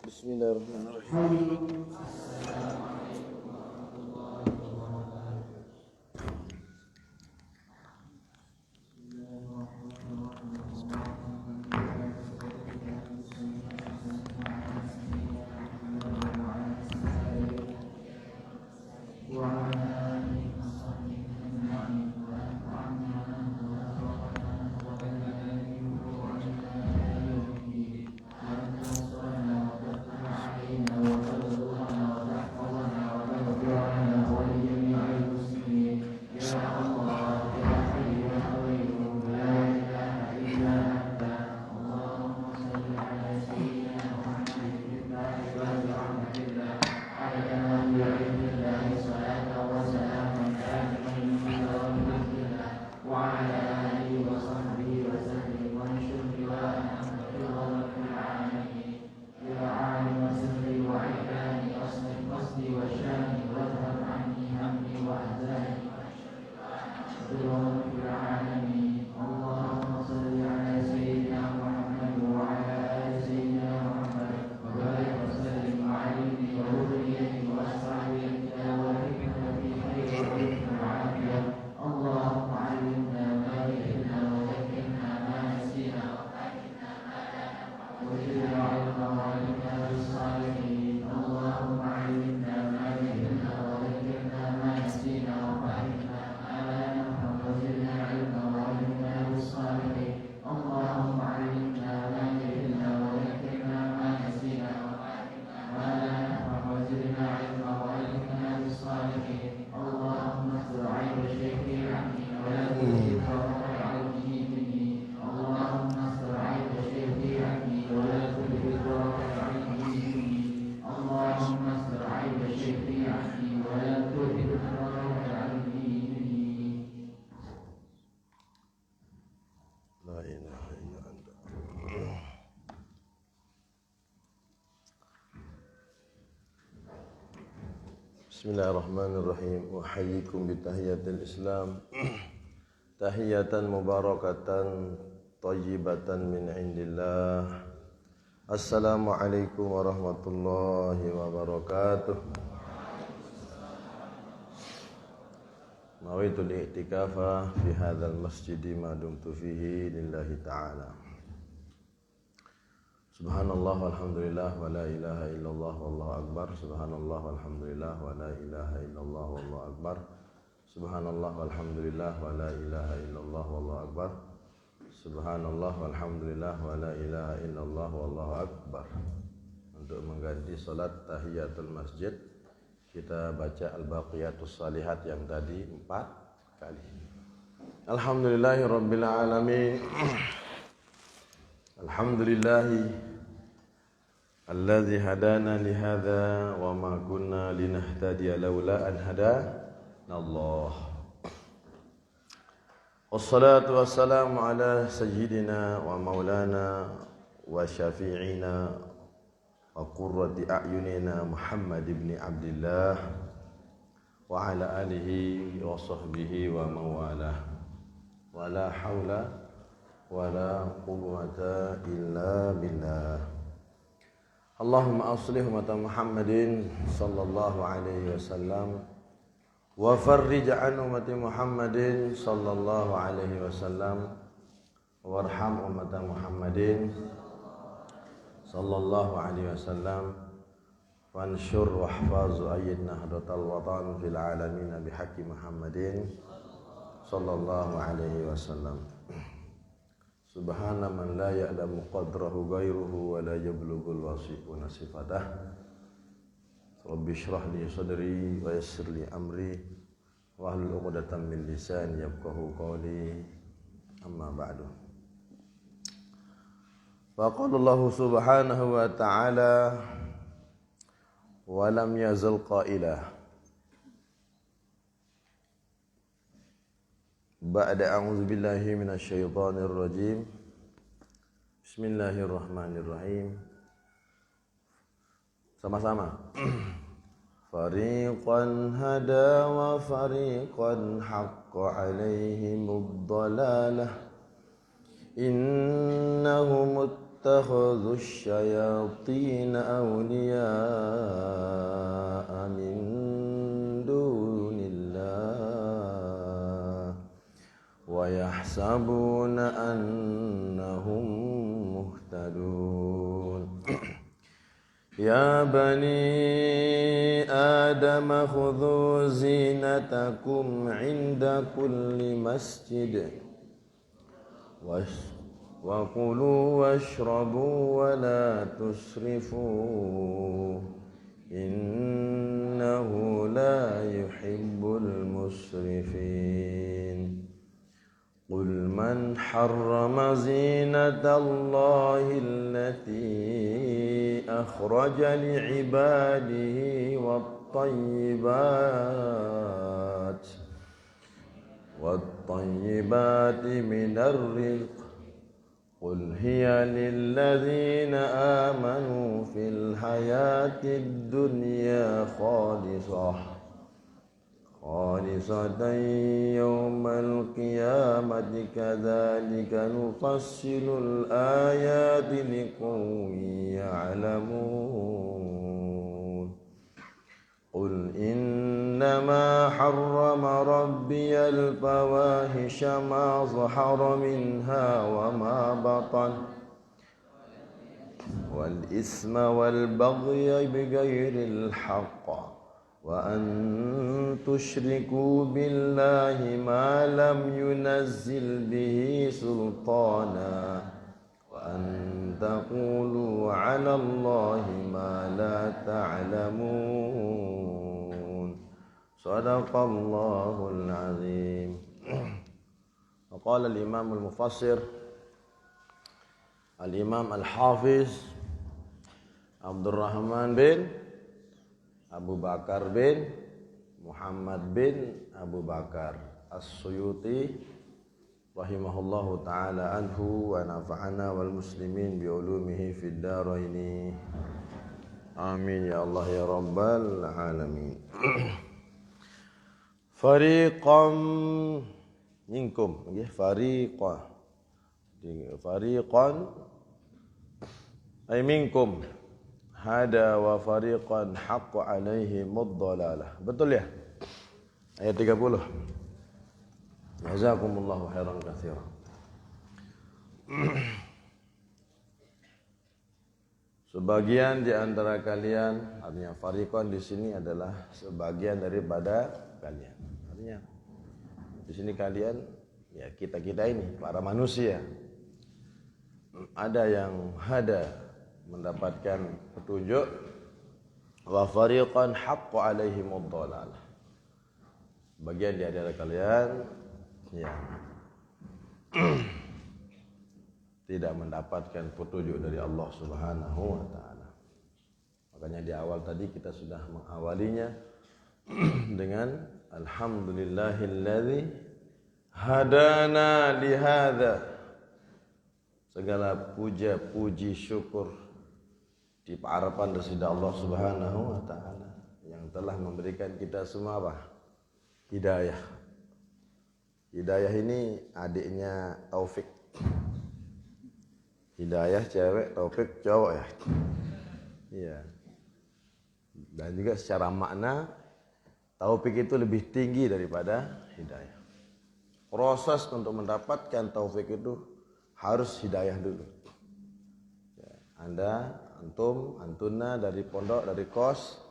Bismillahirrahmanirrahim. وزدنا علما وعلمنا بالصالحين اللهم علمنا ما جهلنا وذكرنا ما نسينا وفهمنا ما لا نفهم وزدنا علما وعلمنا بالصالحين اللهم علمنا ما جهلنا وذكرنا ما نسينا وفهمنا ما لا نفهم وزدنا علما وعلمنا بالصالحين اللهم استر عيب شيخي عني ولا تزد فوق علمه مني اللهم استر عيب شيخي عني ولا تزد فوق علمه مني اللهم استر عيب شيخي عني ولا تزد فوق علمه مني لا إله إلا أنت. Bismillahirrahmanirrahim. Uhayyikum bitahiyatil Islam. Tahiyatan mubarakatan thayyibatan min indillah. Assalamualaikum warahmatullahi wabarakatuh. Nawaitul i'tikafa fi hadzal masjidi ma dumtu fihi lillahi ta'ala. Subhanallah walhamdulillah wa la ilaha illallah wallahu akbar. Subhanallah walhamdulillah wa la ilaha illallah wallahu akbar. Subhanallah walhamdulillah wa la ilaha illallah wallahu akbar. Subhanallah walhamdulillah wa la ilaha illallah wallahu akbar. Untuk mengganti salat tahiyatul masjid, kita baca al-baqiyatus salihat yang tadi 4 kali. Alhamdulillahirabbil alamin. Alhamdulillahi alladzi hadana li hadza wa ma kunna linahtadiya laula an hadana Allah. Wassalatu wassalamu ala sayyidina wa maulana wa syafi'ina wa qurrati a'yunina Muhammad ibn Abdullah wa ala alihi wa sahbihi wa mawalah. Wa la haula wa la quwwata illa billah. Allahumma aslih umat Muhammadin sallallahu alaihi wasallam wa farrij an umat Muhammadin sallallahu alaihi wasallam warham umat Muhammadin sallallahu alaihi wasallam wanshur wahfaz ayyid nahdatal watan fil alamin bihaqqi Muhammadin sallallahu alaihi wasallam. Subhana man la ya'lamu qadrahu ghairuhu wa la yablughul wasifu nasifatah. Rabbi shrah li sadri wa yassir li amri wa hlul 'uqdatam min lisani yafqahu qawli. Amma ba'du. Fa qala Allah subhanahu wa ta'ala wa lam yazal qailah ba'da a'udzu billahi minasy syaithanir rajim. Bismillahirrahmanirrahim. Sama-sama. Fariqan hada wa fariqan haqqa 'alaihimud dhalalah. Innahum ittakhadhu asy-syayatin awliya'a min wa yahsabuna annahum muhtadun. Ya bani Adam khudhu zinatakum 'inda kulli masjid wa kulu washrabu wa la tusrifu innahu la yuhibbul musrifin. Qul man harrama zinatallahi allati akhraja li'ibadihi wat-tayyibati minar rizq. Qul hiya lilladzina amanu fil hayatid dunya khalisatan yawmal qiyamati kadzalika nufassilul ayati liqaumin ya'lamun. Qul innama harrama rabbiyal fawahisha ma zahara minha wa ma batan والإثم والبغي بغير الحق وأن تشركوا بالله ما لم ينزل به سلطانا وأن تقولوا على الله ما لا تعلمون صدق الله العظيم. وقال الإمام المفسر الإمام الحافظ عبد الرحمن bin Abu Bakar bin Muhammad bin Abu Bakar As-Suyuti rahimahullahu ta'ala anhu wa nafa'ana wal muslimin bi ulumihi fid daraini amin ya Allah ya rabbal alamin. Fariqam minkum nggih fariqan ay minkum hada wa fariqan haqqa alaihim ad-dhalalah. Betul ya? Ayat 30. Jazakumullahu khairan katsiran. Sebagian di antara kalian, artinya fariqan di sini adalah sebagian daripada kalian. Artinya di sini kalian ya kita-kita ini para manusia. Ada yang hada mendapatkan petunjuk wa fariqan haqqa alaihim ad-dhalalah. Bagian di antara kalian yang tidak mendapatkan petunjuk dari Allah Subhanahu wa taala. Makanya di awal tadi kita sudah mengawalinya dengan alhamdulillahilladzi hadana li hadza. Segala puja puji syukur dipaharapan dari Allah Subhanahu wa taala yang telah memberikan kita semua apa? Hidayah. Hidayah ini adiknya Taufik. Hidayah cewek, Taufik cowok ya. Iya. Dan juga secara makna Taufik itu lebih tinggi daripada hidayah. Proses untuk mendapatkan taufik itu harus hidayah dulu. Ya, Anda, antum, antuna dari pondok, dari kos,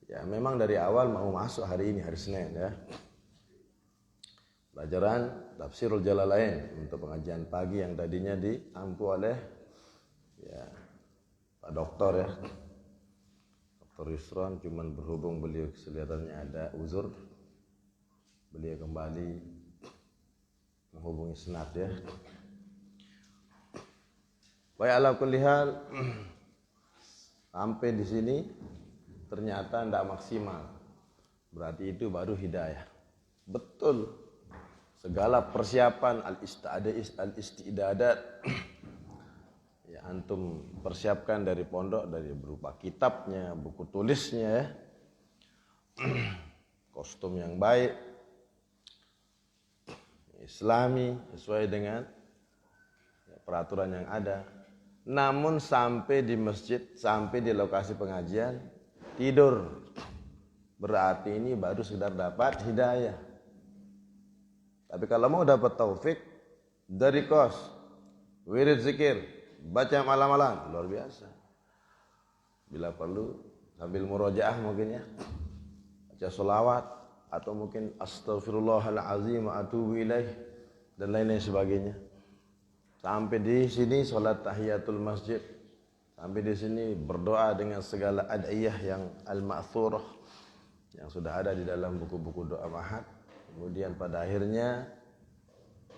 ya memang dari awal mau masuk hari ini, hari Senin ya. Pelajaran Tafsirul Jalalain untuk pengajian pagi yang tadinya diampu oleh ya Pak Doktor ya. Dr. Yusron cuman berhubung beliau kelihatannya ada uzur. Beliau kembali menghubungi senat ya. Baik ala kulli hal sampai di sini ternyata tidak maksimal. Berarti itu baru hidayah. Betul. Segala persiapan al-istidadat ya antum persiapkan dari pondok, dari berupa kitabnya, buku tulisnya ya. Kostum yang baik, Islami sesuai dengan peraturan yang ada. Namun sampai di masjid, sampai di lokasi pengajian tidur. Berarti ini baru sekedar dapat hidayah. Tapi kalau mau dapat taufik dari kos, wirid zikir, baca malam-malam, luar biasa. Bila perlu sambil murojaah mungkin ya, baca sholawat atau mungkin astaghfirullahalazim wa atubu ilaih dan lain-lain sebagainya. Sampai di sini sholat tahiyatul masjid. Sampai di sini berdoa dengan segala ad'iyah yang al-ma'thurah yang sudah ada di dalam buku-buku doa mahad. Kemudian pada akhirnya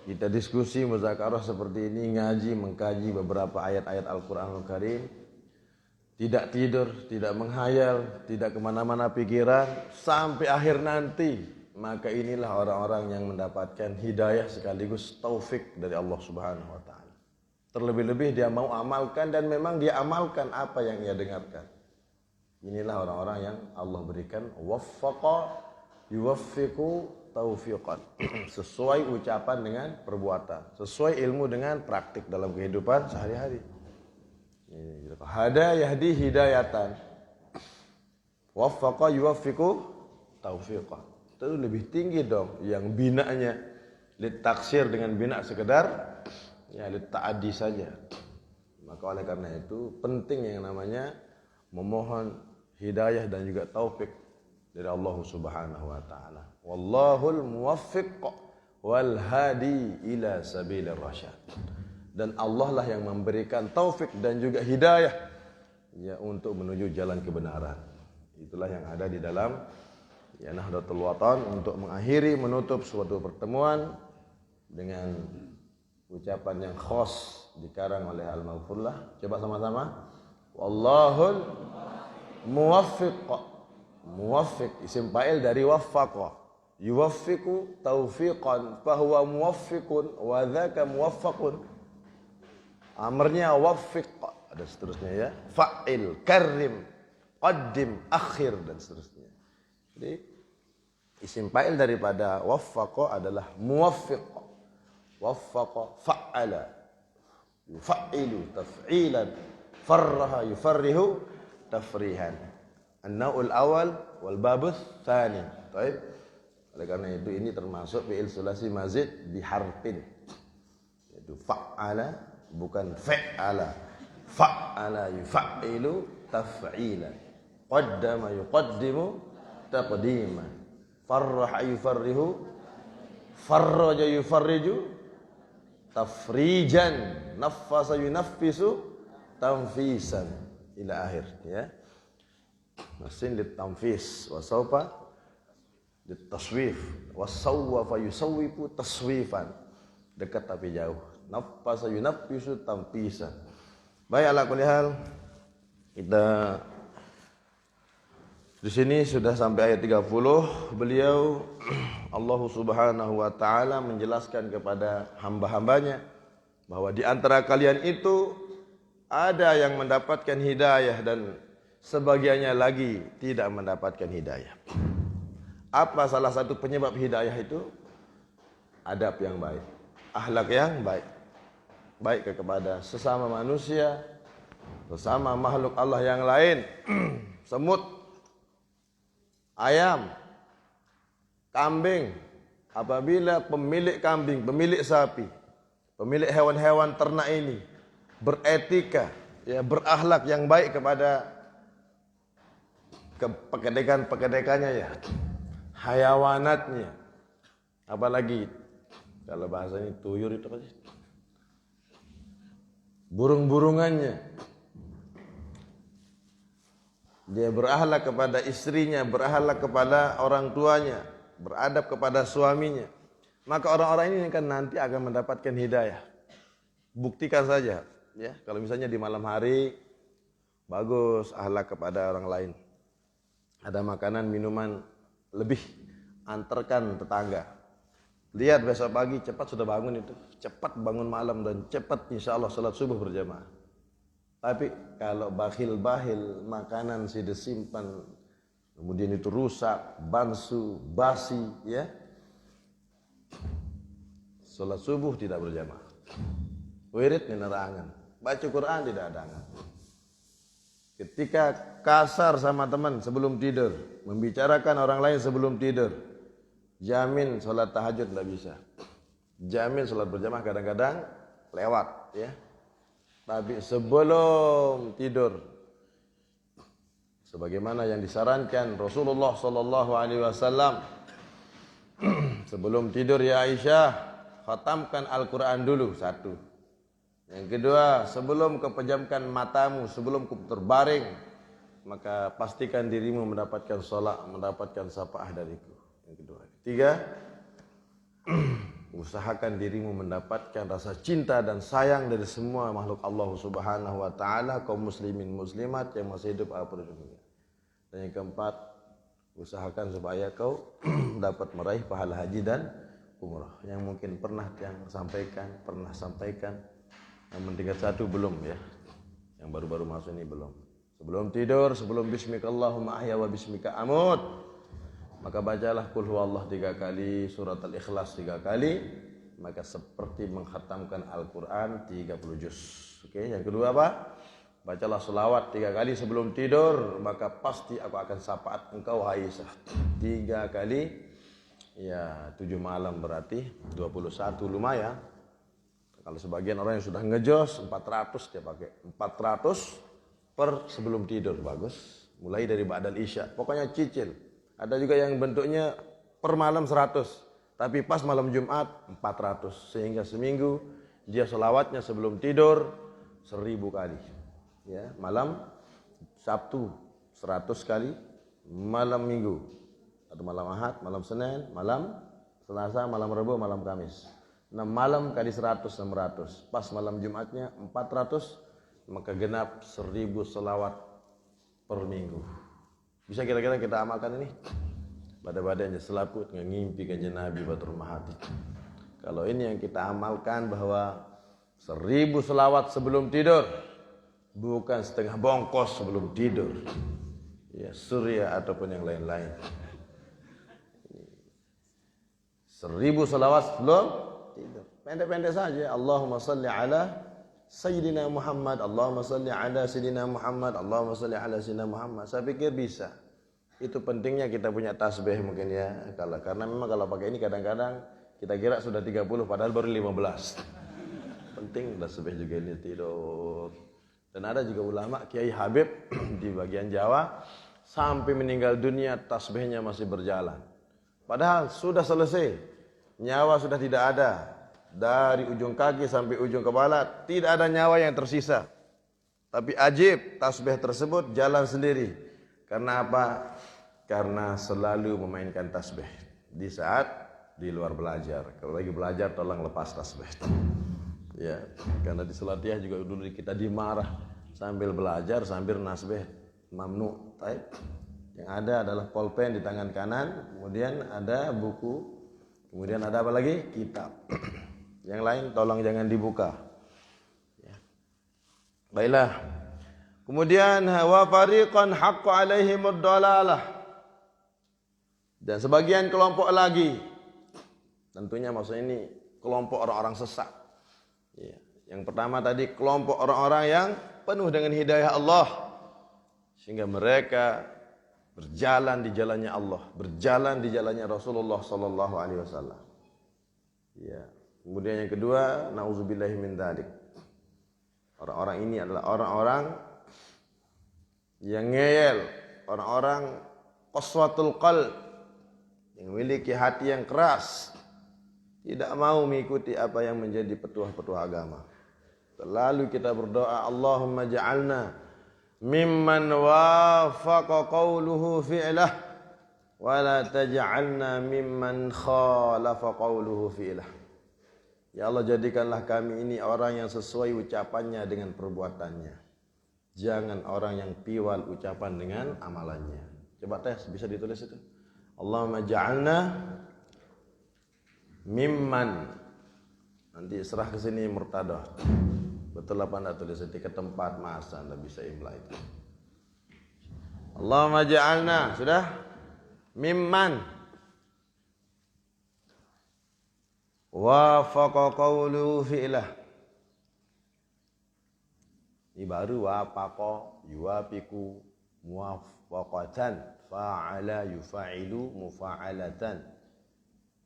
kita diskusi muzakarah seperti ini, ngaji, mengkaji beberapa ayat-ayat Al-Quranul Karim. Tidak tidur, tidak menghayal, tidak kemana-mana pikiran sampai akhir nanti. Maka inilah orang-orang yang mendapatkan hidayah sekaligus taufik dari Allah Subhanahu wa taala. Terlebih-lebih dia mau amalkan dan memang dia amalkan apa yang ia dengarkan. Inilah orang-orang yang Allah berikan waffaqa yuwaffiqu taufiqan. Sesuai ucapan dengan perbuatan, sesuai ilmu dengan praktik dalam kehidupan sehari-hari. Hada yahdi hidayatan. Waffaqa yuwaffiqu taufiqan. Itu lebih tinggi dong yang binanya lit taksir dengan bina sekedar ya lit ta'addi saja. Maka oleh karena itu penting yang namanya memohon hidayah dan juga taufik dari Allah Subhanahu wa taala. Wallahul muwaffiq wal hadi ila sabilir rasyad. Dan Allah lah yang memberikan taufik dan juga hidayah ya untuk menuju jalan kebenaran. Itulah yang ada di dalam ya Nahdlatul Watan untuk mengakhiri menutup suatu pertemuan dengan ucapan yang khas dikarang oleh Al-Maghfurlah. Coba sama-sama. Wallahul muwaffiq. Muwaffiq isim fa'il dari waffaqa. Yuwaffiqu taufiqan fahuwa muwaffiqun wa dzaka muwaffaqun. Amarnya waffiq, ada seterusnya ya. Fa'il, karim, qaddim, akhir dan seterusnya. Jadi isim fa'il daripada waffaqa adalah muwaffiq. Waffaqa fa'ala yufa'ilu taf'ilan farraha yufarrihu tafrihan. An-naw'ul awal wal babus tsani. Baik. Oleh karena itu ini termasuk fi'il sulasi mazid biharfin. Yaitu fa'ala bukan fa'ala. Fa'ala yufa'ilu taf'ilan. Qaddama yuqaddimu taqdiman. Farraha yufarrihu farraja yufarriju tafrijan, naffasa yunaffisu tanfisan ila akhir ya. Masin litanfis wa sawfa litaswif wa sawwafa yusawwifu taswifan. Dekat tapi jauh. Naffasa yunaffisu tanfisan. Baik, ala kulli hal kita di sini sudah sampai ayat 30. Beliau Allah Subhanahu wa taala menjelaskan kepada hamba-hambanya bahwa di antara kalian itu ada yang mendapatkan hidayah dan sebagiannya lagi tidak mendapatkan hidayah. Apa salah satu penyebab hidayah itu? Adab yang baik, akhlak yang baik. Baik kepada sesama manusia, sesama makhluk Allah yang lain. Semut, ayam, kambing, apabila pemilik kambing, pemilik sapi, pemilik hewan-hewan ternak ini beretika, ya berakhlak yang baik kepada pekedekan-pekedekannya ya, hayawanatnya, apalagi kalau bahasanya tuyur itu apa sih? Burung-burungannya. Dia berakhlak kepada istrinya, berakhlak kepada orang tuanya, beradab kepada suaminya. Maka orang-orang ini kan nanti akan mendapatkan hidayah. Buktikan saja, ya. Kalau misalnya di malam hari bagus akhlak kepada orang lain. Ada makanan, minuman lebih, antarkan tetangga. Lihat besok pagi cepat sudah bangun itu, cepat bangun malam dan cepat insya Allah salat subuh berjamaah. Tapi kalau bakhil-bakhil makanan sudah simpan, kemudian itu rusak, bansu, basi, ya, salat subuh tidak berjamaah. Wirid nenerangan, baca Quran tidak ada angan. Ketika kasar sama teman sebelum tidur, membicarakan orang lain sebelum tidur, jamin sholat tahajud tidak bisa. Jamin sholat berjamaah kadang-kadang lewat, ya. Tapi sebelum tidur, sebagaimana yang disarankan Rasulullah sallallahu alaihi wasallam, sebelum tidur ya Aisyah, khatamkan Al-Quran dulu, satu. Yang kedua, sebelum kepejamkan matamu, sebelum terbaring, maka pastikan dirimu mendapatkan sholat, mendapatkan syafaat dariku. Yang kedua. Ketiga, usahakan dirimu mendapatkan rasa cinta dan sayang dari semua makhluk Allah Subhanahu wa taala, kaum muslimin muslimat yang masih hidup pada dunia. Dan yang keempat, usahakan supaya kau dapat meraih pahala haji dan umrah. Yang mungkin pernah sampaikan, yang tingkat satu belum ya. Yang baru-baru masuk ini belum. Sebelum tidur, sebelum bismikallahumma ahya wa bismika amut, maka bacalah qul huwallah 3 kali, surat al-ikhlas 3 kali, maka seperti mengkhatamkan Al-Quran 30 juz. Oke, yang kedua apa? Bacalah selawat 3 kali sebelum tidur, maka pasti aku akan syafaat engkau Aisyah 3 kali. Ya 7 malam berarti 21 lumayan. Kalau sebagian orang yang sudah ngejos 400 dia pakai 400 per sebelum tidur, bagus. Mulai dari ba'dal isya, pokoknya cicil. Ada juga yang bentuknya per malam 100, tapi pas malam Jumat 400, sehingga seminggu dia selawatnya sebelum tidur 1000 kali. Ya, malam Sabtu 100 kali, malam Minggu atau malam Ahad, malam Senin, malam Selasa, malam Rabu, malam Kamis. 6 malam kali 100, 600. Pas malam Jumatnya 400, maka genap 1000 selawat per minggu. Bisa kira-kira kita amalkan ini? Badai-badainya selaput ngimpi kanjeng Nabi batur mahati. Kalau ini yang kita amalkan, bahwa 1000 selawat sebelum tidur, bukan setengah bongkos sebelum tidur. Ya, surya ataupun yang lain-lain. 1000 selawat sebelum tidur. Pendek-pendek saja. Allahumma salli ala Sayyidina Muhammad, Allahumma salli ala Sayyidina Muhammad, Allahumma salli ala Sayyidina Muhammad. Saya pikir bisa. Itu pentingnya kita punya tasbih mungkin ya. Karena memang kalau pakai ini kadang-kadang kita kira sudah 30 padahal baru 15. Penting tasbih juga ini tidur. Dan ada juga ulama Kiai Habib di bagian Jawa sampai meninggal dunia tasbihnya masih berjalan. Padahal sudah selesai. Nyawa sudah tidak ada. Dari ujung kaki sampai ujung kepala tidak ada nyawa yang tersisa. Tapi ajib, tasbih tersebut jalan sendiri. Karena apa? Karena selalu memainkan tasbih di saat di luar belajar. Kalau lagi belajar tolong lepas tasbih. Ya, karena di Selatiah juga dulu kita dimarah sambil belajar sambil nasbih mamnu. Yang ada adalah pulpen di tangan kanan, kemudian ada buku, kemudian ada apa lagi? Kitab. Yang lain tolong jangan dibuka. Ya. Baiklah. Kemudian wa fariqan haqqo alaihimud dalalah. Dan sebagian kelompok lagi. Tentunya maksudnya ini kelompok orang-orang sesat. Ya. Yang pertama tadi kelompok orang-orang yang penuh dengan hidayah Allah. Sehingga mereka berjalan di jalannya Allah, berjalan di jalannya Rasulullah sallallahu alaihi wasallam. Ya. Kemudian yang kedua, nauzubillahi min dzalik. Orang-orang ini adalah orang-orang yang ngeyel, orang-orang qaswatul qalb, yang memiliki hati yang keras, tidak mau mengikuti apa yang menjadi petuah-petuah agama. Selalu kita berdoa, Allahumma ja'alna mimman wafaqa qawluhu fi'lah wa la taj'alna mimman khalafa qawluhu fi'lah. Ya Allah, jadikanlah kami ini orang yang sesuai ucapannya dengan perbuatannya. Jangan orang yang piwal ucapan dengan amalannya. Coba tes, bisa ditulis itu. Allahumma ja'alna mimman. Nanti serah ke sini Murtadah. Betul apa anda tulis nanti ke tempat masa anda bisa imla itu. Allahumma ja'alna, sudah? Mimman wafaqa qawluhu fi'lah. Ini baru wafaqa yuwafiqu muwafaqatan, fa'ala yufa'ilu mufa'alatan,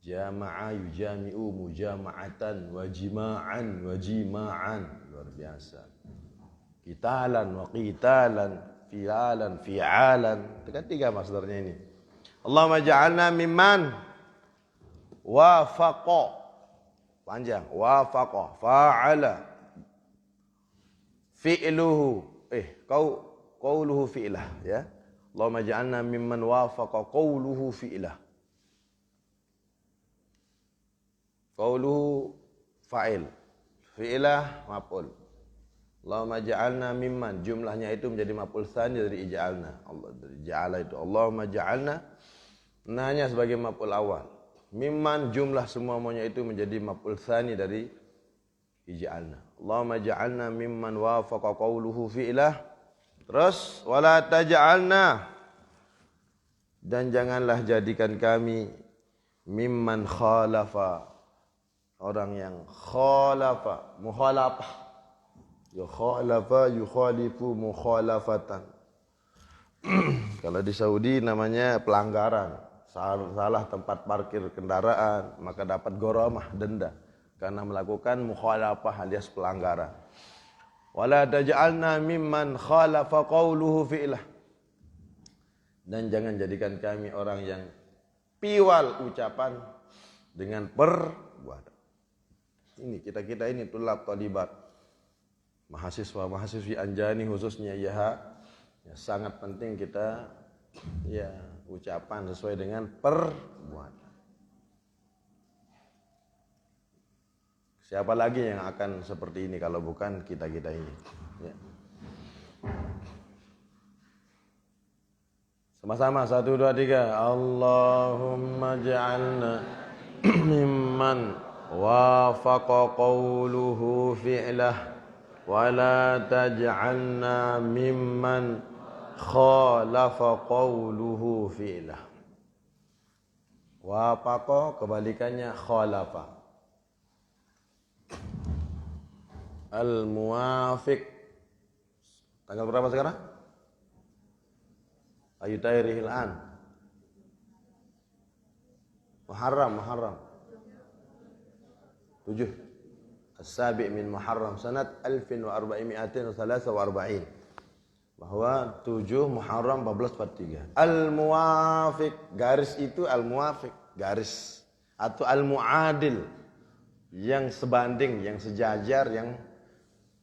jama'a yujami'u mujama'atan, wajima'an wajima'an. Luar biasa. Qitalan wa qitalan, fi'alan fi'alan. Tiga masdarnya ini. Allahumma ja'alna mimman wafaqa, panjang, wafaqa, fa'ala, fi'luhu, qawluhu fi'lah, ya. Allahumma ja'alna mimman wafaqa qawluhu fi'lah. Qawluhu fa'il, fi'lah maf'ul. Allahumma ja'alna mimman, jumlahnya itu menjadi maf'ul tsani dari ija'alna. Allah dari ja'ala itu. Allahumma ja'alna, nanya sebagai maf'ul awal. Mimman jumlah semuanya itu menjadi maf'ul tsani dari ij'alna. Allahumma ja'alna mimman wafaqa qawluhu fi'lah. Terus wala taj'alna, dan janganlah jadikan kami mimman khalafa, orang yang khalafa, mukhalafah. Ya khalafa yukhalifu mukhalafatan. Kalau di Saudi namanya pelanggaran. Salah tempat parkir kendaraan, maka dapat ghoramah, denda. karena melakukan mukhalafah alias pelanggaran. Wala taj'alna mimman khalafa qawluhu fi'lah. Dan jangan jadikan kami orang yang piwal ucapan dengan perbuatan. Ini kita ini tulab talibat, mahasiswa-mahasiswi Anjani khususnya ya sangat penting kita ya ucapan sesuai dengan perbuatan. Siapa lagi yang akan seperti ini kalau bukan kita-kita ini ya. Sama-sama 1, 2, 3. Allahumma ja'alna mimman wafaqa qawluhu fi'lah wa la taj'alna mimman khalafa qawluhu fi'lah. Wafaqa kebalikannya khalafa. Al-muwafiq. Tanggal berapa sekarang? Ayu tairihil an. Muharram 7 As-sabi' min Muharram sanat 1443 bahwa 7 Muharram 1443. Al-muwafiq, garis itu al-muwafiq, garis atau al-muadil, yang sebanding, yang sejajar, yang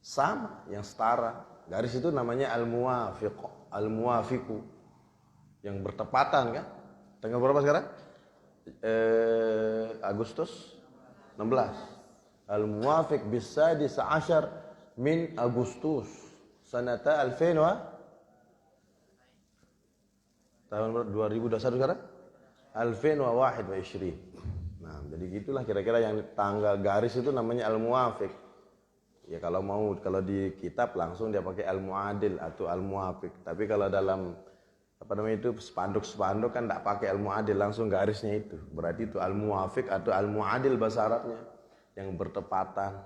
sama, yang setara. Garis itu namanya al-muwafiq, al-muwafiqu, yang bertepatan kan? Tanggal berapa sekarang? Agustus 16. Al-muwafiq bis-sadis ashar min Agustus sanata 2000 tahun 2021 sekarang 2021. Nah, jadi gitulah kira-kira yang tanggal garis itu namanya al-muwafiq. Ya kalau di kitab langsung dia pakai al-muadil atau al-muwafiq. Tapi kalau dalam itu spanduk-spanduk kan tidak pakai al-muadil, langsung garisnya itu. Berarti itu al-muwafiq atau al-muadil bahasa Arabnya, yang bertepatan.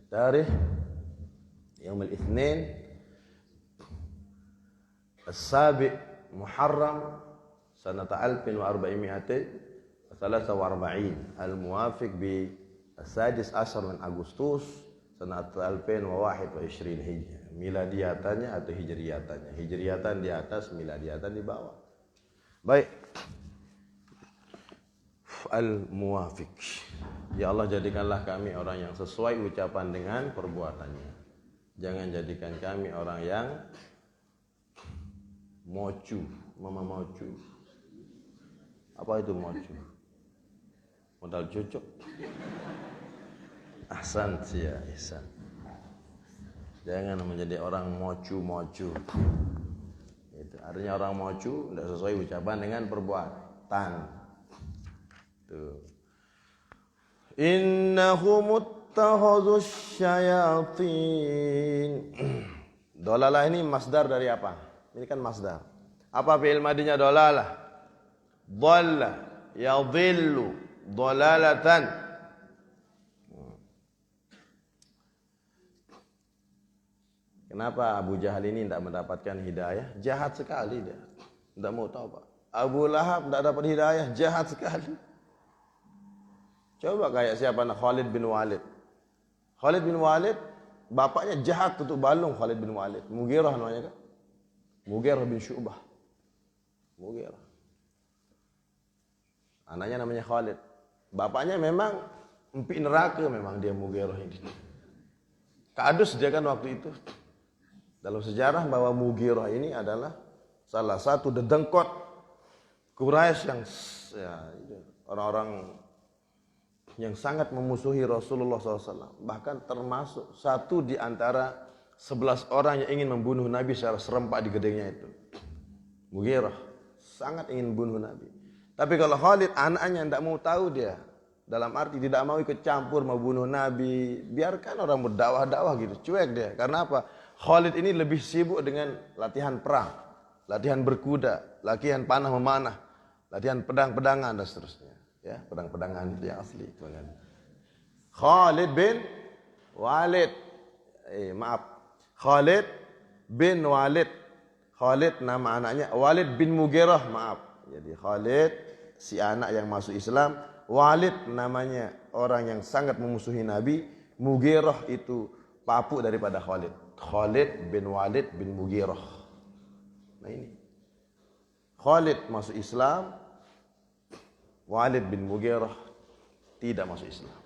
Tarikh Yaumul Itsnin As-sabi' Muharram sanata 1443 al-muwafiq bi as-sadis ashar min Agustus sanata 2021 Hijriah. Miladiatannya atau hijriatannya. Hijriatan di atas, miladiatan di bawah. Baik. Al-muwafiq. Ya Allah, jadikanlah kami orang yang sesuai ucapan dengan perbuatannya. Jangan jadikan kami orang yang mocu. Mama mocu. Apa itu mocu? Modal cucuk. Ahsan ya, ihsan. Jangan menjadi orang mocu-mocu. Itu artinya orang mocu tidak sesuai ucapan dengan perbuatan. Tuh. Innahum muttakhadzus syayatin. Dolalah ini masdar dari apa? Ini kan masdar. Apa fi'il madinya dolalah? Dhalla, yadhillu, dhalalatan. Kenapa Abu Jahal ini tidak mendapatkan hidayah? Jahat sekali dia. Tidak mau tahu Pak. Abu Lahab tidak dapat hidayah, jahat sekali. Coba kayak siapa nak Khalid bin Walid. Khalid bin Walid bapaknya jahat tutup balung. Khalid bin Walid, Mughirah namanya kan? Mughirah bin Syu'bah. Mughirah. Anaknya namanya Khalid. Bapaknya memang empi neraka, memang dia Mughirah ini. Kadus dia kan waktu itu. Dalam sejarah bahwa Mughirah ini adalah salah satu dedengkot Quraisy yang ya, orang-orang yang sangat memusuhi Rasulullah SAW. Bahkan termasuk satu di antara 11 orang yang ingin membunuh Nabi secara serempak di gedengnya itu. Mughirah sangat ingin membunuh Nabi. Tapi kalau Khalid anaknya tidak mau tahu dia. Dalam arti tidak mau ikut campur membunuh Nabi. Biarkan orang berdakwah-dakwah gitu. Cuek dia. Karena apa? Khalid ini lebih sibuk dengan latihan perang. Latihan berkuda. Latihan panah memanah. Latihan pedang-pedangan dan seterusnya. Ya, pedang-pedangan itu yang asli. Khalid bin Walid. Khalid bin Walid. Khalid nama anaknya. Walid bin Mughirah. Maaf. Jadi Khalid si anak yang masuk Islam. Walid namanya orang yang sangat memusuhi Nabi. Mughirah itu papu daripada Khalid. Khalid bin Walid bin Mughirah. Nah ini. Khalid masuk Islam, Walid bin Mughirah tidak masuk Islam.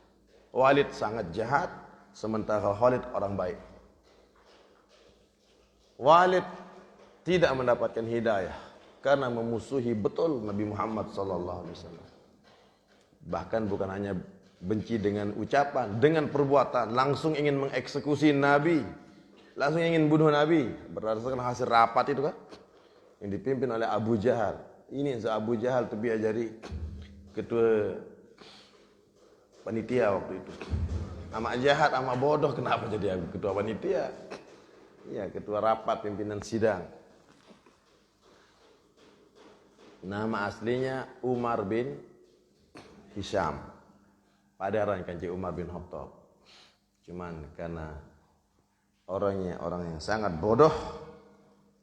Walid sangat jahat, sementara Khalid orang baik. Walid tidak mendapatkan hidayah karena memusuhi betul Nabi Muhammad SAW. Bahkan bukan hanya benci dengan ucapan, dengan perbuatan, langsung ingin mengeksekusi Nabi, langsung ingin bunuh Nabi berdasarkan hasil rapat itu kan, yang dipimpin oleh Abu Jahal. Ini Abu Jahal itu jadi ketua panitia waktu itu. Amak jahat, amak bodoh, kenapa jadi ketua panitia? Ya, ketua rapat pimpinan sidang. Nama aslinya Umar bin Hisham. Padahal kanci Umar bin Khattab. Cuman karena orangnya orang yang sangat bodoh,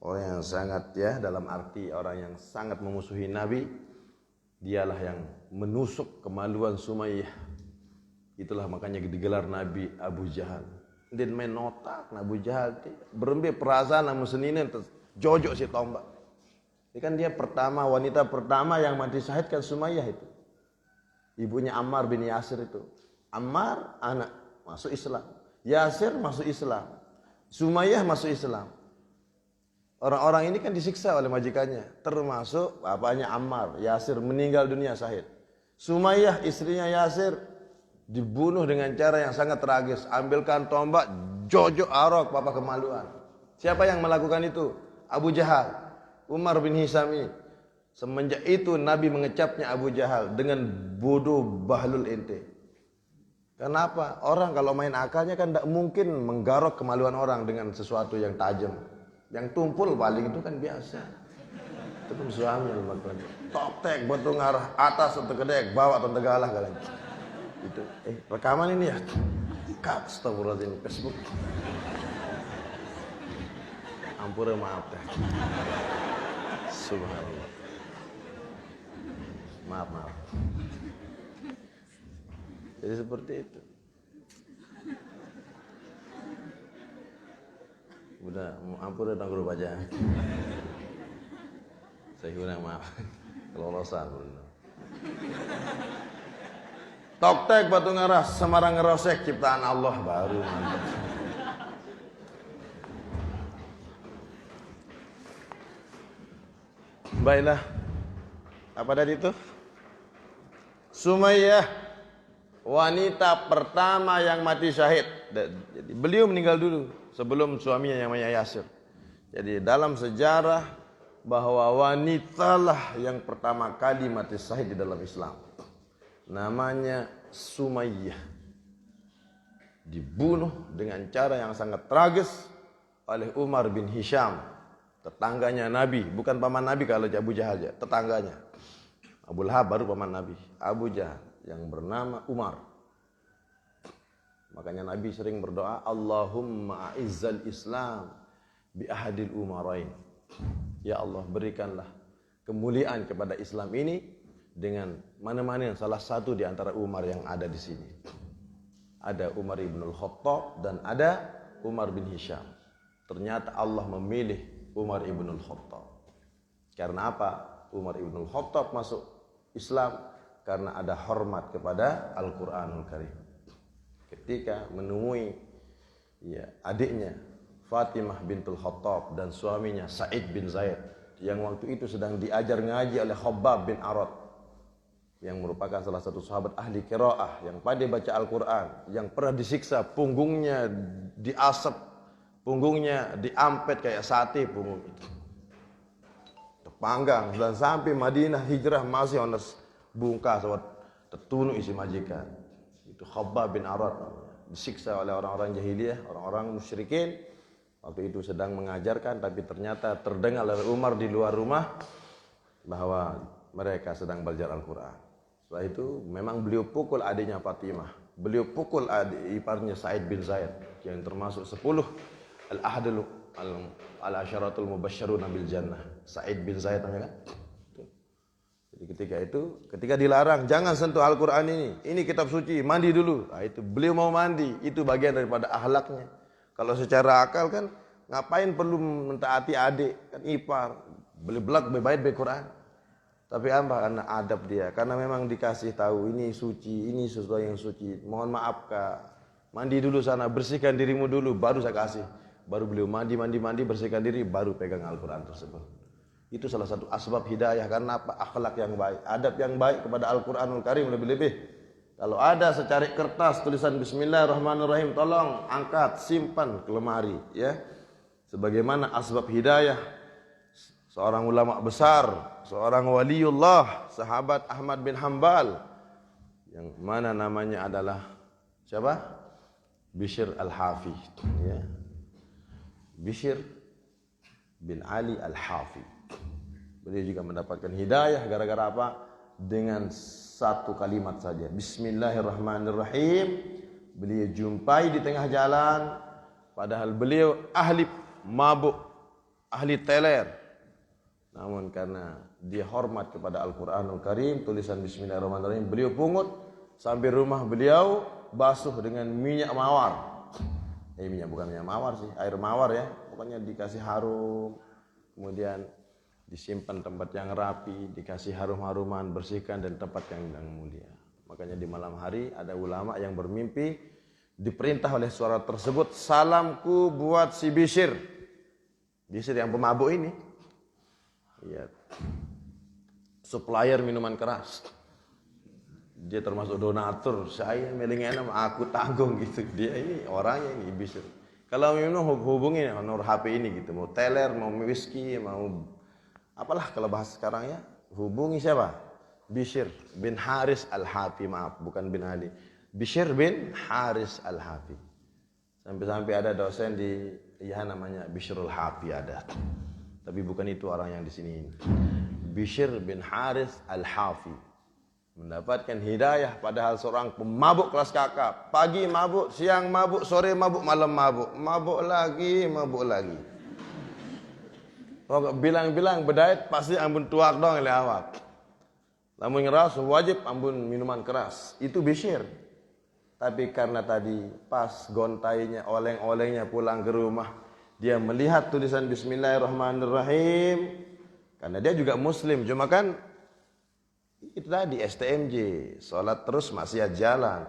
orang yang sangat dalam arti orang yang sangat memusuhi Nabi, dialah yang menusuk kemaluan Sumayyah. Itulah makanya digelar Nabi Abu Jahal. Dia main notak Abu Jahal berembe perasaan namun seninen jojok si tombak. Ini kan dia wanita pertama yang mati syahid kan Sumayyah itu. Ibunya Ammar bin Yasir itu. Ammar anak masuk Islam. Yasir masuk Islam. Sumayyah masuk Islam. Orang-orang ini kan disiksa oleh majikannya. Termasuk bapaknya Ammar. Yasir meninggal dunia syahid. Sumayyah istrinya Yasir dibunuh dengan cara yang sangat tragis. Ambilkan tombak, jojok arok papa kemaluan. Siapa yang melakukan itu? Abu Jahal, Umar bin Hisham ini. Semenjak itu Nabi mengecapnya Abu Jahal dengan bodoh bahlul ente. Kenapa? Orang kalau main akalnya kan tidak mungkin menggarok kemaluan orang dengan sesuatu yang tajam. Yang tumpul paling itu kan biasa. Itu pun suami yang melakukan. Toptek betul ngarah atas atau kedek, bawah atau tegalah kalian. Itu rekaman ini ya. Kak, astagfirullahaladzim, Facebook. Ampura maaf dah. Subhanallah. Maaf. Jadi seperti itu. Udah, ampura dan guru baca. Saya kurang maaf. Kelolosan. Toktek batu ngeras, Semarang ngerosek ciptaan Allah baru. Baiklah. Apa tadi itu? Sumayyah, wanita pertama yang mati syahid. Jadi beliau meninggal dulu sebelum suaminya yang namanya Yasir. Jadi dalam sejarah bahwa wanitalah yang pertama kali mati syahid di dalam Islam. Namanya Sumayyah. Dibunuh dengan cara yang sangat tragis oleh Umar bin Hisham, tetangganya Nabi, bukan paman Nabi kalau Abu Jahal ya, tetangganya. Abu Lahab baru paman Nabi, Abu Jahal yang bernama Umar. Makanya Nabi sering berdoa, Allahumma a'izzal Islam bi ahadil umarain. Ya Allah, berikanlah kemuliaan kepada Islam ini dengan mana-mana salah satu di antara Umar yang ada di sini. Ada Umar ibnul Khattab dan ada Umar bin Hisham. Ternyata Allah memilih Umar ibnul Khattab. Karena apa? Umar ibnul Khattab masuk Islam karena ada hormat kepada Al-Quranul Karim. Ketika menemui adiknya Fatimah bintul Khattab dan suaminya Sa'id bin Zaid yang waktu itu sedang diajar ngaji oleh Khabbab bin Arad, yang merupakan salah satu sahabat ahli qiraah yang pandai baca Al-Quran, yang pernah disiksa, punggungnya diasap, punggungnya diampet kayak sate punggung itu, terpanggang, dan sampai Madinah hijrah masih onas bungkas tertunu isi majikan. Itu Khabbab bin Arad, disiksa oleh orang-orang jahiliyah, orang-orang musyrikin. Waktu itu sedang mengajarkan, tapi ternyata terdengar oleh Umar di luar rumah bahwa mereka sedang belajar Al-Quran. Setelah itu memang beliau pukul adiknya Fatimah, beliau pukul adik iparnya Sa'id bin Zaid yang termasuk 10 al-ahdul al-asyaratul mubasysyaruna bil jannah. Sa'id bin Zaid namanya kan. Jadi Jadi ketika dilarang, jangan sentuh Al-Quran ini kitab suci, mandi dulu. Nah, itu beliau mau mandi, itu bagian daripada akhlaknya. Kalau secara akal kan, ngapain perlu mentaati adik, kan ipar, beli belak, baik Quran. Tapi apa? Karena adab dia, karena memang dikasih tahu ini suci, ini sesuatu yang suci. Mohon maaf kak, mandi dulu sana, bersihkan dirimu dulu, baru saya kasih. Baru beliau mandi, bersihkan diri, baru pegang Al-Quran tersebut. Itu salah satu asbab hidayah, karena apa? Akhlak yang baik, adab yang baik kepada Al-Quranul Karim lebih-lebih. Kalau ada secarik kertas tulisan Bismillahirrahmanirrahim, tolong angkat, simpan ke lemari, ya. Sebagaimana asbab hidayah seorang ulama besar, seorang waliullah, sahabat Ahmad bin Hanbal, yang mana namanya adalah siapa? Bishr Al-Hafi, ya. Bishr bin Ali Al-Hafi. Beliau juga mendapatkan hidayah gara-gara apa? Dengan satu kalimat saja, Bismillahirrahmanirrahim. Beliau jumpai di tengah jalan, padahal beliau ahli mabuk, ahli teler. Namun karena dia hormat kepada Al-Quranul Karim, tulisan Bismillahirrahmanirrahim, beliau pungut sampai rumah beliau basuh dengan minyak mawar. Bukan minyak mawar sih, air mawar ya. Pokoknya dikasih harum, kemudian disimpan tempat yang rapi, dikasih harum-haruman, bersihkan dan tempat yang mulia. Makanya di malam hari ada ulama yang bermimpi diperintah oleh suara tersebut, salamku buat si Bishr yang pemabuk ini. Ya, supplier minuman keras. Dia termasuk donatur. Saya melingin aku tanggung gitu. Dia ini orangnya ini Bishr. Kalau minum hubungi nomor HP ini gitu. Mau teler, mau whisky, mau apalah kalau bahas sekarang ya. Hubungi siapa? Bishr bin Haris Al-Hafi, maaf, bukan bin Ali. Bishr bin Haris Al-Hafi. Sampai-sampai ada dosen di namanya Bishrul Hafi ada. Tapi bukan itu orang yang di sini. Bishr bin Haris Al-Hafi mendapatkan hidayah padahal seorang pemabuk kelas kakap. Pagi mabuk, siang mabuk, sore mabuk, malam mabuk. Mabuk lagi. Pokok bilang-bilang bedait pasti ambun tuak dong oleh awak. Lamun ngeras wajib ambun minuman keras. Itu Bishr. Tapi karena tadi pas gontainya, oleng-olengnya pulang ke rumah, dia melihat tulisan Bismillahirrahmanirrahim. Karena dia juga muslim, cuma kan itu tadi STMJ, sholat terus maksiat jalan.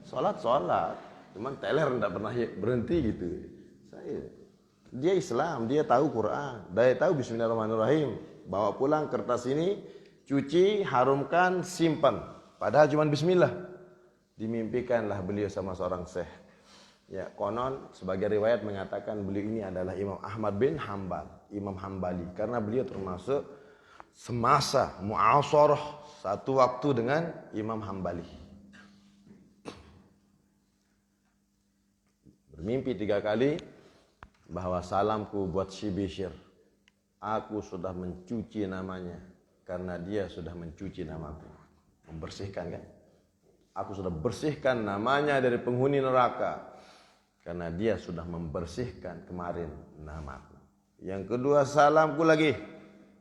Sholat, cuman teler tidak pernah berhenti gitu. Dia Islam, dia tahu Quran, dia tahu Bismillahirrahmanirrahim. Bawa pulang kertas ini, cuci, harumkan, simpan. Padahal cuma Bismillah. Dimimpikanlah beliau sama seorang syekh. Ya, konon sebagai riwayat mengatakan beliau ini adalah Imam Ahmad bin Hanbal, Imam Hambali, karena beliau termasuk semasa mu'asharah satu waktu dengan Imam Hambali. Bermimpi 3 kali bahwa salamku buat si Bishr. Aku sudah mencuci namanya karena dia sudah mencuci namaku. Membersihkan kan? Aku sudah bersihkan namanya dari penghuni neraka karena dia sudah membersihkan kemarin namaku. Yang kedua, salamku lagi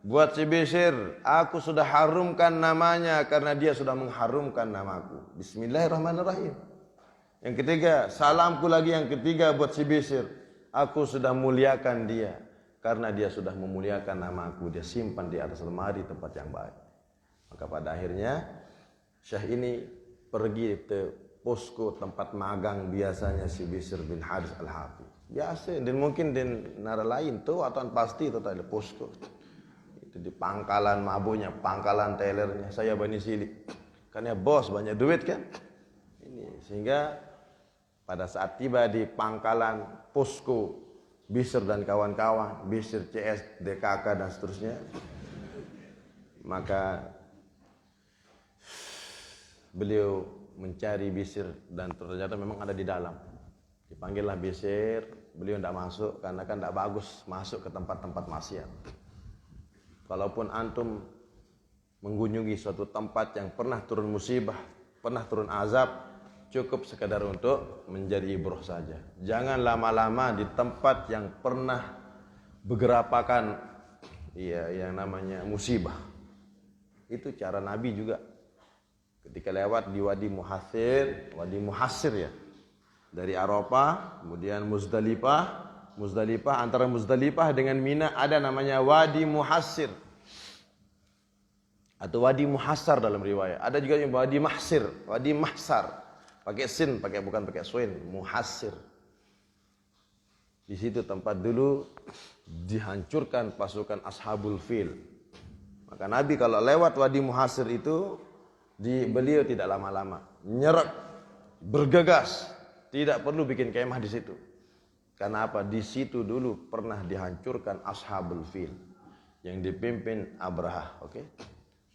buat si Bishr. Aku sudah harumkan namanya karena dia sudah mengharumkan namaku. Bismillahirrahmanirrahim. Yang ketiga, salamku lagi yang ketiga buat si Bishr. Aku sudah muliakan dia karena dia sudah memuliakan namaku. Dia simpan di atas lemari tempat yang baik. Maka pada akhirnya syekh ini pergi ke posko tempat magang biasanya si Bishr bin Haris Al-Hafi. Biasa, dan mungkin di negara lain tuh atau pasti itu ada posko. Itu di pangkalan mabuknya, pangkalan telernya. Saya Bani Silik. Karena bos banyak duit kan. Ini sehingga pada saat tiba di pangkalan posko Bishr dan kawan-kawan, Bishr CS, DKK dan seterusnya, maka beliau mencari Bishr dan ternyata memang ada di dalam. Dipanggillah Bishr, beliau tidak masuk karena kan tidak bagus masuk ke tempat-tempat maksiat. Kalaupun antum mengunjungi suatu tempat yang pernah turun musibah, pernah turun azab, cukup sekadar untuk menjadi ibrah saja. Jangan lama-lama di tempat yang pernah bergerapakan yang namanya musibah. Itu cara Nabi juga. Ketika lewat di Wadi Muhassir ya. Dari Arafah, kemudian Muzdalifah, antara Muzdalifah dengan Mina ada namanya Wadi Muhassir. Atau Wadi Muhassar dalam riwayat. Ada juga yang Wadi Mahsir, Wadi Mahsar. Pakai sin, bukan pakai suin, Muhassir. Di situ tempat dulu dihancurkan pasukan Ashabul Fil. Maka Nabi kalau lewat Wadi Muhassir itu, beliau tidak lama-lama, nyerap, bergegas, tidak perlu bikin kemah di situ. Karena apa? Di situ dulu pernah dihancurkan Ashabul Fil yang dipimpin Abrahah,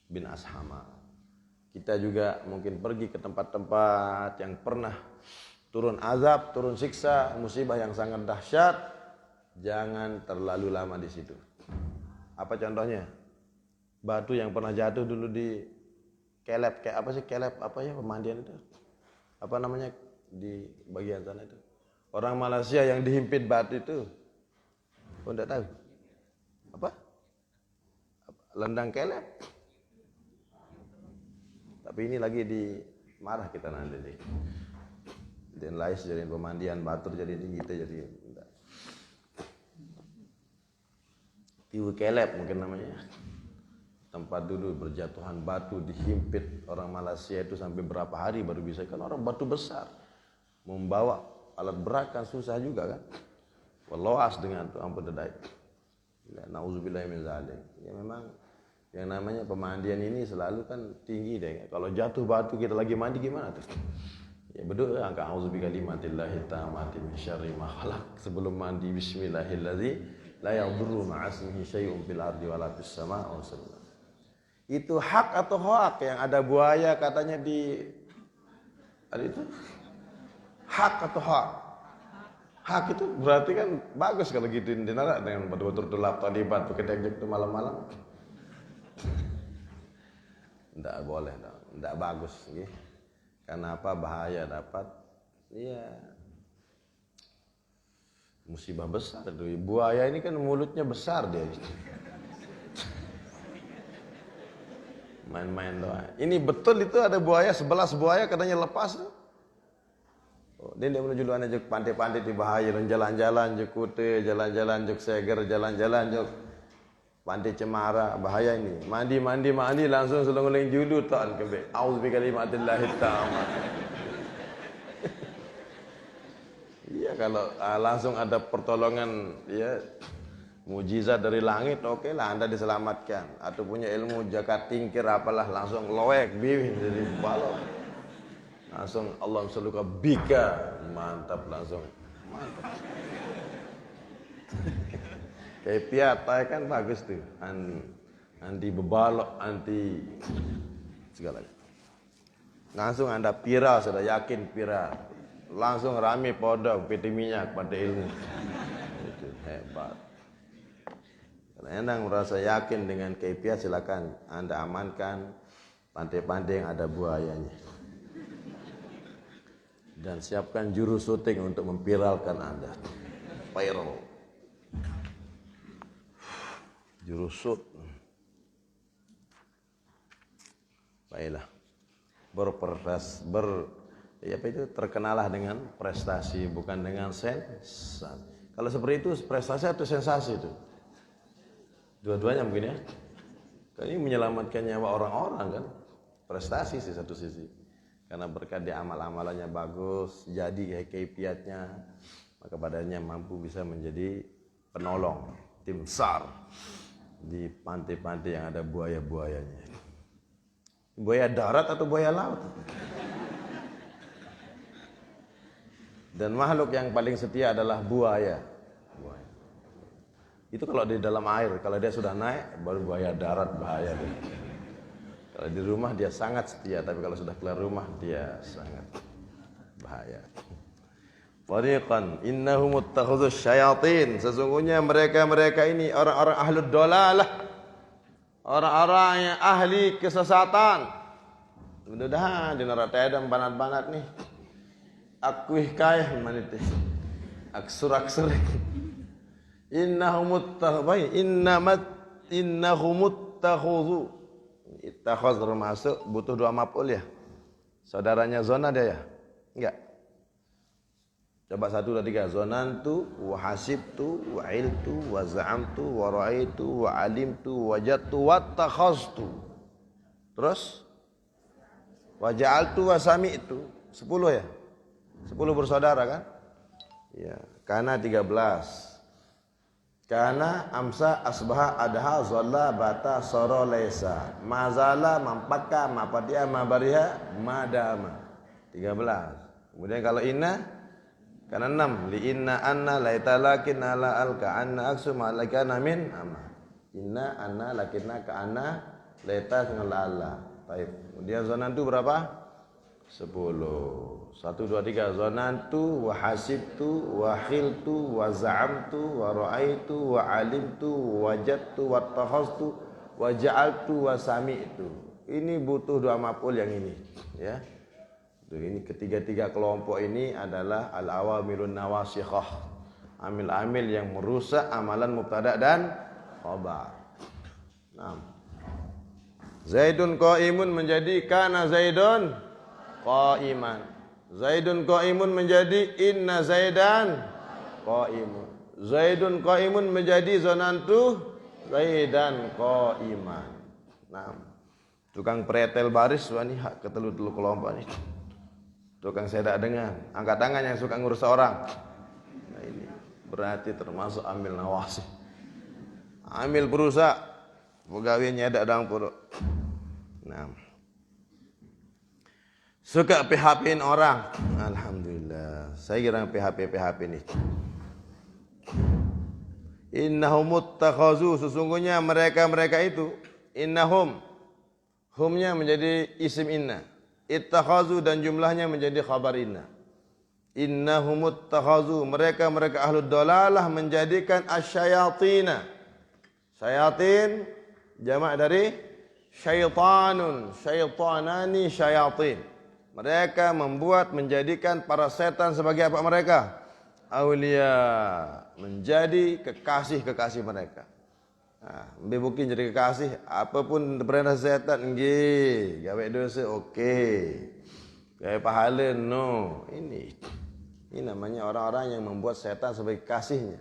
bin Ashama. Kita juga mungkin pergi ke tempat-tempat yang pernah turun azab, turun siksa, musibah yang sangat dahsyat. Jangan terlalu lama di situ. Apa contohnya? Batu yang pernah jatuh dulu di Kelep, pemandian itu? Apa namanya di bagian sana itu? Orang Malaysia yang dihimpit batu itu. Oh, enggak tahu. Apa? Lendang Kelep. Tapi ini lagi marah kita nanti nih. Dan lais jadi pemandian batu jadi kita jadi enggak. Tiu Kelep mungkin namanya. Tempat dulu berjatuhan batu dihimpit orang Malaysia itu sampai berapa hari baru bisa, kan orang batu besar. Membawa alat berat kan susah juga kan. Wallawas dengan itu ampun dedai. Nauzubillah min zalik. Ya memang yang namanya pemandian ini selalu kan tinggi deh. Kalau jatuh batu kita lagi mandi gimana tuh? Ya berdoa angka auzubi kalimatillahi tammati min syarri ma khalaq. Sebelum mandi bismillahilladzi la yadurru ma'asmihi syai'un fil ardi wala fis sama'i wa itu hak atau hoak yang ada buaya katanya di ada itu hak atau hoak? Hak itu berarti kan bagus kalau gitu di neraka dengan betul-betul delap talibat pakai itu malam-malam. Tidak boleh dong, tidak bagus gitu. Karena apa? Bahaya dapat musibah besar itu. Buaya ini kan mulutnya besar dia. Main-main doang. Ini betul itu ada buaya, 11 buaya katanya lepas tuh. Dia menuju luar juk pantai-pantai di bahaya dan jalan-jalan juk Kute, jalan-jalan juk Seger, jalan-jalan juk Pantai Cemara, bahaya ini. Mandi langsung selongoling julu ta'an kebe. Auzubi kalimatillahi tammah. Iya kalau langsung ada pertolongan ya mujizat dari langit, oke lah Anda diselamatkan. Atau punya ilmu jakat tingkir apalah langsung loek biwin dari balok. Langsung Allah selalu bika, mantap langsung. Mantap. Kayak piatai kan bagus tuh. Anti bebalok, anti segala. Langsung Anda pira, sudah yakin pira. Langsung rame podok, peti minyak pada ilmu. Itu hebat. Kalau Anda merasa yakin dengan kaifiat, silakan Anda amankan pantai-pantai yang ada buayanya. Dan siapkan juru syuting untuk mempiralkan Anda. Viral. Juru syut. Baiklah. Terkenalah dengan prestasi, bukan dengan sensasi. Kalau seperti itu prestasi atau sensasi itu? Dua-duanya mungkin ya. Ini menyelamatkan nyawa orang-orang kan. Prestasi sih satu sisi. Karena berkat dia amal-amalannya bagus, jadi kaifiatnya, maka badannya mampu bisa menjadi penolong tim SAR di pantai-pantai yang ada buaya-buayanya. Buaya darat atau buaya laut? Dan makhluk yang paling setia adalah buaya. Itu kalau di dalam air, kalau dia sudah naik baru buaya darat bahaya dia. Kalau di rumah dia sangat setia, tapi kalau sudah keluar rumah dia sangat bahaya. Fariqan innahum muttakhadhus syayatin, sesungguhnya mereka ini orang-orang ahlud dolalah, orang-orang yang ahli kesesatan. Mudah-mudahan di neraka ada banat-banat nih. Akuih kaya manite. Aksur-aksur. Innahum muttakhadhu Ittakhaz termasuk butuh dua maf'ul ya. Saudaranya zona dia ya? Enggak. Coba 1, 2, 3. Zonantu, wa hasibtu, wa iltu, wa za'amtu, wa ra'aitu, wa alimtu, wa jattu, wa takhaztu. Terus? Wa ja'altu, wa sami'tu. 10 ya? 10 bersaudara kan? Ya. Kana 13. Kana, amsa, asbaha, adha, zolla, bata, soro, laisa. Mazala, mampaka, mapatia, mabariha, madama. 13. Kemudian kalau inna, karena 6. Li inna anna laita lakin ala alka anna aksu malakana min ama. Inna anna lakinna ka anna laita dengan ala. Baik. Kemudian zonantu berapa? 10. 1, 2, 3. Zonantu wa hasibtu wa khiltu wa za'amtu wa ra'aitu wa alimtu wa wajadtu wa takhaztu wa ja'altu wa sami'tu. Ini butuh dua maf'ul yang ini, ya. Ini ketiga-tiga kelompok ini adalah al-awamilun nawasikhah, amil-amil yang merusak amalan mubtada dan khabar. Nah, Zaidun qaimun menjadi kana Zaidun qaiman. Zaidun qaimun menjadi inna Zaidan qaimun. Zaidun qaimun menjadi zonantu Zaidan qaiman. Nah, tukang pretel baris wah ini hak ketelu-telu kelompok ini. Tukang sedak dengan angkat tangan yang suka ngurus orang. Nah ini berarti termasuk amil nawasi. Amil perusak. Pegawai nyedak dalam puruk. Nah. Suka PHP-in orang. Alhamdulillah. Saya kira PHP ini. Innahum muttakhazu, sesungguhnya mereka itu innahum. Humnya menjadi isim inna. Ittakhazu dan jumlahnya menjadi khabar inna. Innahum ittakhazu, mereka ahlud dalalah menjadikan asyayatina. Syayatin jamak dari syaitanun, syaitanani syayatin. Mereka menjadikan para setan sebagai apa mereka? Aulia, menjadi kekasih-kekasih mereka. Nah, mungkin jadi kekasih apapun perintah setan nggih, gawe dosa oke. Gawe pahala no. Ini namanya orang-orang yang membuat setan sebagai kasihnya.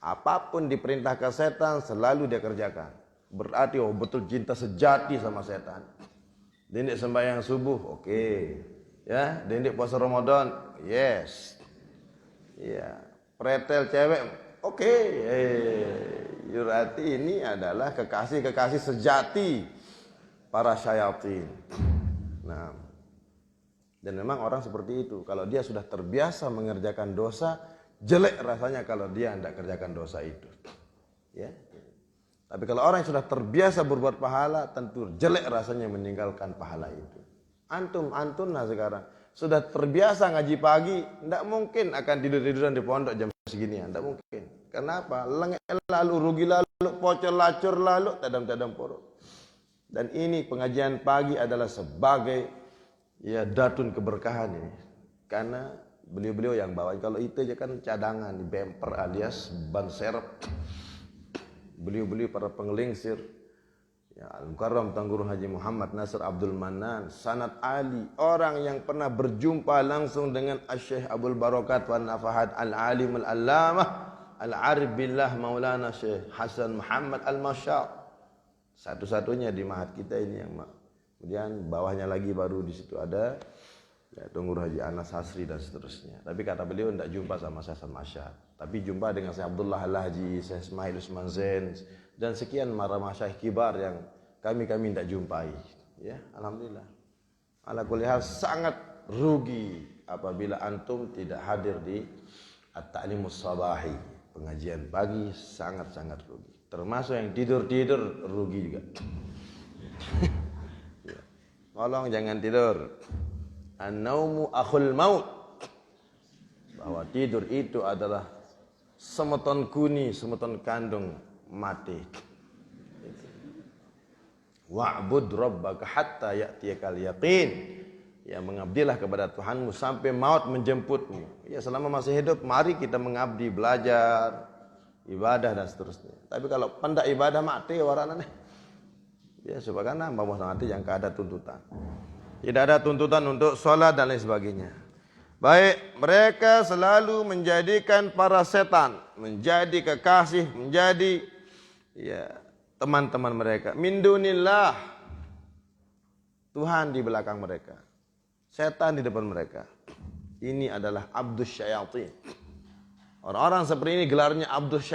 Apapun diperintahkan setan selalu dia kerjakan. Berarti betul cinta sejati sama setan. Dindik sembahyang subuh oke. Ya, dindik puasa Ramadan yes. Ya, pretel cewek oke. Berarti ini adalah kekasih-kekasih sejati para syayatin. Nah, dan memang orang seperti itu. Kalau dia sudah terbiasa mengerjakan dosa, jelek rasanya kalau dia tidak kerjakan dosa itu. Ya. Tapi kalau orang yang sudah terbiasa berbuat pahala, tentu jelek rasanya meninggalkan pahala itu. Antum nah sekarang sudah terbiasa ngaji pagi, tidak mungkin akan tidur-tiduran di pondok jam seginian, tidak mungkin. Kenapa? Lengek lalu, rugi lalu, pocor lacur lalu, tadam-tadam porok. Dan ini pengajian pagi adalah sebagai ya datun keberkahan ini. Karena beliau-beliau yang bawa. Kalau itu aja kan cadangan, bemper alias ban serep. Beliau-beliau para pengelingsir. Ya, Al-Mukarram Tuan Guru Haji Muhammad Nasir Abdul Manan, Sanad Ali, orang yang pernah berjumpa langsung dengan Asy-Syaikh Abdul Barakat wan Nafahat Al-Alim Al-Allamah Al-Arif Billah Maulana Syekh Hasan Muhammad Al-Masyar. Satu-satunya di mahat kita ini yang kemudian bawahnya lagi baru di situ ada ya, Tuan Guru Haji Anas Hasri dan seterusnya. Tapi kata beliau tidak jumpa sama Syekh Hasan Masyar. Tapi jumpa dengan Syekh Abdullah Al-Haji, Syekh Ismail Usman Zain dan sekian para masyayikh kibar yang kami tidak jumpai. Ya, alhamdulillah. Ala kulli hal sangat rugi apabila antum tidak hadir di At-Ta'limus Sabahi. Pengajian pagi sangat-sangat rugi. Termasuk yang tidur-tidur rugi juga. Ya. Tolong jangan tidur. An-naumu akhul maut. Bahwa tidur itu adalah semeton kuni, semeton kandung mati. Wa'bud rabbaka hatta ya'tiyakal yaqin. Ya, mengabdilah kepada Tuhanmu sampai maut menjemputmu. Ya, selama masih hidup mari kita mengabdi, belajar, ibadah dan seterusnya. Tapi kalau pendak ibadah mati warana nih. Ya, sebagaimana Bapak nanti yang ada tuntutan. Tidak ada tuntutan untuk sholat dan lain sebagainya. Baik, mereka selalu menjadikan para setan menjadi kekasih, menjadi ya teman-teman mereka. Min dunillah, Tuhan di belakang mereka, setan di depan mereka. Ini adalah abdus syayatin. Orang-orang seperti ini gelarnya abdus syayatin.